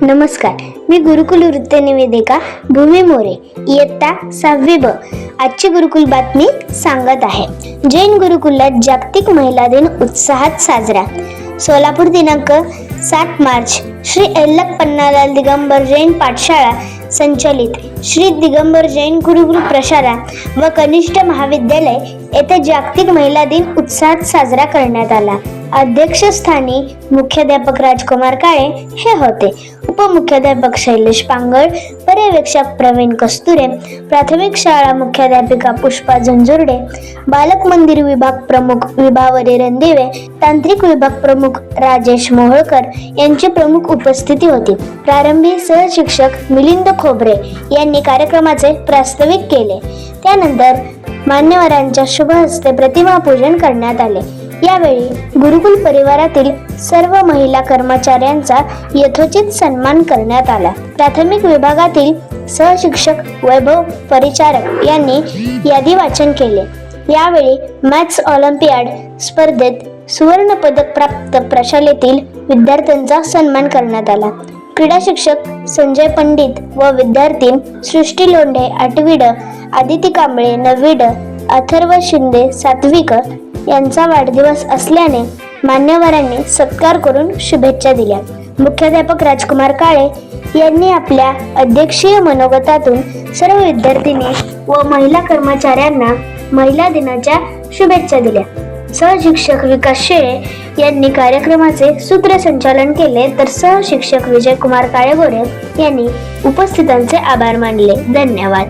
नमस्कार, मी गुरुकुल वृत्त निवेदिका भूमी मोरे, इयत्ता 6वी ब. आजची गुरुकुल बातमी सांगत आहे. जैन गुरुकुलात जागतिक महिला दिन उत्साहात साजरा. सोलापूर दिनांक 7 मार्च श्री ऐलक पन्नालाल दिगंबर जैन पाठशाळा संचलित श्री दिगंबर जैन गुरुकुल प्रशाला व कनिष्ठ महाविद्यालय येथे जागतिक महिला दिन उत्साहात साजरा करण्यात आला. अध्यक्षस्थानी मुख्याध्यापक राजकुमार काळे हे होते. उपमुख्याध्यापक शैलेश पांगळ, पर्यवेक्षक प्रवीण कस्तुरे, प्राथमिक शाळा मुख्याध्यापिका पुष्पा झंझुर्डे, बालक मंदिर विभाग प्रमुख विभावरी रणदिवे, तांत्रिक विभाग प्रमुख राजेश मोहोळकर यांची प्रमुख उपस्थिती होती. प्रारंभी सहशिक्षक मिलिंद खोबरे यांनी कार्यक्रमाचे प्रास्ताविक केले. त्यानंतर मान्यवरांच्या शुभ हस्ते प्रतिमा पूजन करण्यात आले. यावेळी गुरुकुल परिवारातील सर्व महिला कर्मचाऱ्यांचा यथोचित सन्मान करण्यात आला. प्राथमिक विभागातील सहशिक्षक वैभव परिचारक यांनी यादी वाचन केले. यावेळी मॅथ्स ऑलिम्पियाड स्पर्धेत सुवर्ण पदक प्राप्त प्रशालेतील विद्यार्थ्यांचा सन्मान करण्यात आला. क्रीडा शिक्षक संजय पंडित व विद्यार्थी सृष्टी लोंढे 8वी ड, आदिती कांबळे 9वी ड, अथर्व शिंदे 7वी क यांचा वाढदिवस असल्याने मान्यवरांनी सत्कार करून शुभेच्छा दिल्या. मुख्याध्यापक राजकुमार काळे यांनी आपल्या अध्यक्षीय मनोगतातून सर्व विद्यार्थिनी व महिला कर्मचाऱ्यांना महिला दिनाच्या शुभेच्छा दिल्या. सहशिक्षक विकास शेळे यांनी कार्यक्रमाचे सूत्रसंचालन केले, तर सहशिक्षक विजयकुमार काळेगोरे यांनी उपस्थितांचे आभार मानले. धन्यवाद.